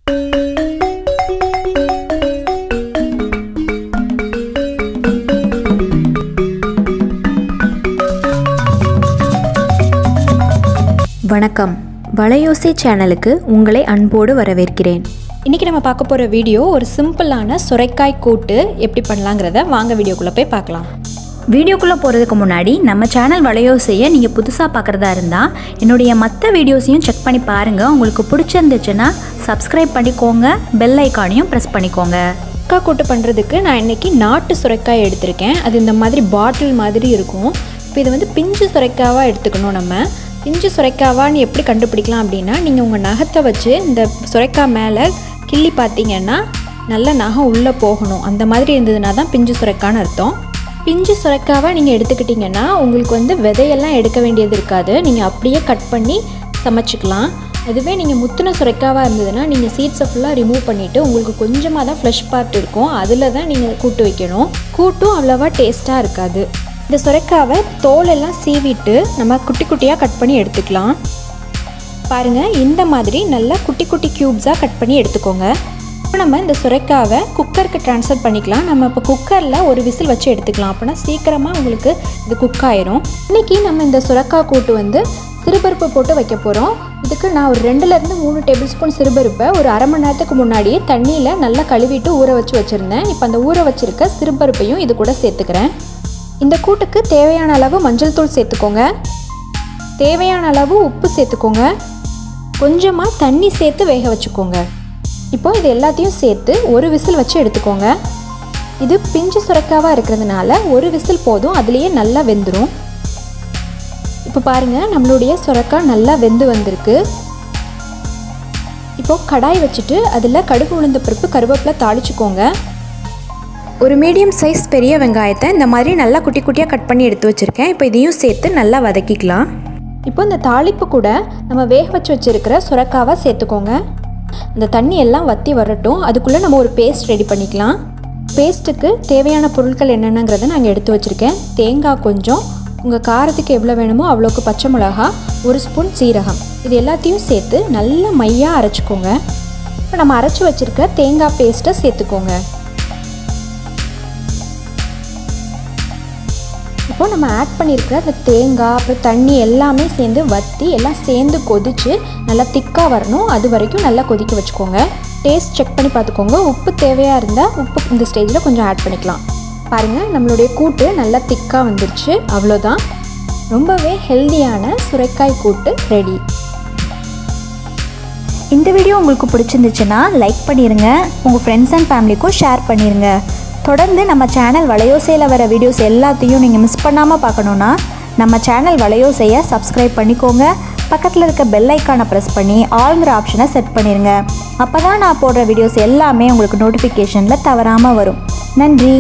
வணக்கம், வளையோசை சேனலுக்கு உங்களை அன்போடு வரவேற்கிறேன். இன்றைக்கி நம்ம பார்க்க போகிற வீடியோ ஒரு சிம்பிளான சுரைக்காய் கூட்டு எப்படி பண்ணலாங்கிறத வாங்க வீடியோக்குள்ளே போய் பார்க்கலாம். வீடியோக்குள்ளே போகிறதுக்கு முன்னாடி நம்ம சேனல் வளையோசையை நீங்கள் புதுசாக பார்க்குறதா இருந்தால் என்னுடைய மற்ற வீடியோஸையும் செக் பண்ணி பாருங்கள். உங்களுக்கு பிடிச்சிருந்துச்சுன்னா சப்ஸ்கிரைப் பண்ணிக்கோங்க, பெல் ஐக்கானையும் ப்ரெஸ் பண்ணிக்கோங்க. சுரைக்காய் கூட்டு பண்ணுறதுக்கு நான் இன்றைக்கி நாட்டு சுரைக்காய் எடுத்திருக்கேன். அது இந்த மாதிரி பாட்டில் மாதிரி இருக்கும். இப்போ இது வந்து பிஞ்சு சுரைக்காவாக எடுத்துக்கணும். நம்ம பிஞ்சு சுரைக்காவான்னு எப்படி கண்டுபிடிக்கலாம் அப்படின்னா, நீங்கள் உங்கள் நகத்தை வச்சு இந்த சுரைக்காய் மேலே கிள்ளி பார்த்தீங்கன்னா நல்ல நகம் உள்ளே போகணும். அந்த மாதிரி இருந்ததுனா தான் பிஞ்சு சுரைக்கான்னு அர்த்தம். பிஞ்சு சுரைக்காவை நீங்கள் எடுத்துக்கிட்டிங்கன்னா உங்களுக்கு வந்து விதையெல்லாம் எடுக்க வேண்டியது இருக்காது. நீங்கள் அப்படியே கட் பண்ணி சமைச்சிக்கலாம். அதுவே நீங்கள் முத்தின சுரைக்காவாக இருந்ததுன்னா நீங்கள் சீட்ஸை ஃபுல்லாக ரிமூவ் பண்ணிவிட்டு உங்களுக்கு கொஞ்சமாக தான் ஃப்ளஷ் பார்ட் இருக்கும், அதில் தான் நீங்கள் கூட்டு வைக்கணும். கூட்டும் அவ்வளோவா டேஸ்ட்டாக இருக்காது. இந்த சுரைக்காவை தோலெல்லாம் சீவிட்டு நம்ம குட்டி குட்டியாக கட் பண்ணி எடுத்துக்கலாம். பாருங்கள், இந்த மாதிரி நல்லா குட்டி குட்டி க்யூப்ஸாக கட் பண்ணி எடுத்துக்கோங்க. இப்போ நம்ம இந்த சுரைக்காவை குக்கருக்கு ட்ரான்ஸ்ஃபர் பண்ணிக்கலாம். நம்ம இப்போ குக்கரில் ஒரு விசில் வச்சு எடுத்துக்கலாம். அப்படின்னா சீக்கிரமாக உங்களுக்கு இது குக் ஆயிரும். இன்றைக்கி நம்ம இந்த சுரைக்காய் கூட்டு வந்து சிறுபருப்பு போட்டு வைக்க போகிறோம். இதுக்கு நான் ஒரு 2லேருந்து 3 டேபிள் ஸ்பூன் சிறுபருப்பை ஒரு அரை மணி நேரத்துக்கு முன்னாடியே தண்ணியில் நல்லா கழுவிட்டு ஊற வச்சு வச்சுருந்தேன். இப்போ அந்த ஊற வச்சுருக்க சிறுபருப்பையும் இது கூட சேர்த்துக்கிறேன். இந்த கூட்டுக்கு தேவையான அளவு மஞ்சள் தூள் சேர்த்துக்கோங்க, தேவையான அளவு உப்பு சேர்த்துக்கோங்க, கொஞ்சமாக தண்ணி சேர்த்து வேக வச்சுக்கோங்க. இப்போது இது எல்லாத்தையும் சேர்த்து ஒரு விசில் வச்சு எடுத்துக்கோங்க. இது பிஞ்சு சுரைக்காவாக இருக்கிறதுனால ஒரு விசில் போதும், அதுலேயே நல்லா வெந்துடும். இப்போ பாருங்கள், நம்மளுடைய சுரைக்காய் நல்லா வெந்து வந்திருக்கு. இப்போது கடாய் வச்சுட்டு அதில் கடுகு உளுந்த பருப்பு கருவேப்பிலை தாளிச்சுக்கோங்க. ஒரு மீடியம் சைஸ் பெரிய வெங்காயத்தை இந்த மாதிரி நல்லா குட்டி குட்டியாக கட் பண்ணி எடுத்து வச்சுருக்கேன். இப்போ இதையும் சேர்த்து நல்லா வதக்கிக்கலாம். இப்போ இந்த தாளிப்பு கூட நம்ம வேக வச்சு வச்சுருக்கிற சுரைக்காவை சேர்த்துக்கோங்க. இந்த தண்ணி எல்லாம் வற்றி வரட்டும். அதுக்குள்ளே நம்ம ஒரு பேஸ்ட் ரெடி பண்ணிக்கலாம். பேஸ்ட்டுக்கு தேவையான பொருட்கள் என்னென்னங்கிறத நான் எடுத்து வச்சுருக்கேன். தேங்காய் கொஞ்சம், உங்கள் காரத்துக்கு எவ்வளோ வேணுமோ அவ்வளோக்கு பச்சை மிளகா, 1 ஸ்பூன் சீரகம், இது எல்லாத்தையும் சேர்த்து நல்லா மையாக அரைச்சிக்கோங்க. இப்போ நம்ம அரைச்சி வச்சுருக்க தேங்காய் பேஸ்ட்டை சேர்த்துக்கோங்க. இப்போ நம்ம ஆட் பண்ணியிருக்கிற அந்த தேங்காய் அப்புறம் தண்ணி எல்லாமே சேர்ந்து வற்றி எல்லாம் சேர்ந்து கொதித்து நல்லா திக்காக வரணும். அது வரைக்கும் நல்லா கொதிக்க வச்சுக்கோங்க. டேஸ்ட் செக் பண்ணி பார்த்துக்கோங்க. உப்பு தேவையாக இருந்தால் உப்பு இந்த ஸ்டேஜில் கொஞ்சம் ஆட் பண்ணிக்கலாம். பாருங்கள், நம்மளுடைய கூட்டு நல்லா திக்காக வந்துருச்சு. அவ்வளோதான், ரொம்பவே ஹெல்தியான சுரைக்காய் கூட்டு ரெடி. இந்த வீடியோ உங்களுக்கு பிடிச்சிருந்துச்சுன்னா லைக் பண்ணிடுங்க, உங்கள் ஃப்ரெண்ட்ஸ் அண்ட் ஃபேமிலிக்கும் ஷேர் பண்ணிடுங்க. தொடர்ந்து நம்ம சேனல் வளையோசையில் வர வீடியோஸ் எல்லாத்தையும் நீங்கள் மிஸ் பண்ணாமல் பார்க்கணுன்னா நம்ம சேனல் வளையோசையை சப்ஸ்கிரைப் பண்ணிக்கோங்க. பக்கத்தில் இருக்க பெல் ஐக்கானை ப்ரெஸ் பண்ணி ஆல்ங்கிற ஆப்ஷனை செட் பண்ணிடுங்க. அப்போ தான் நான் போடுற வீடியோஸ் எல்லாமே உங்களுக்கு நோட்டிஃபிகேஷனில் தவறாமல் வரும். நன்றி.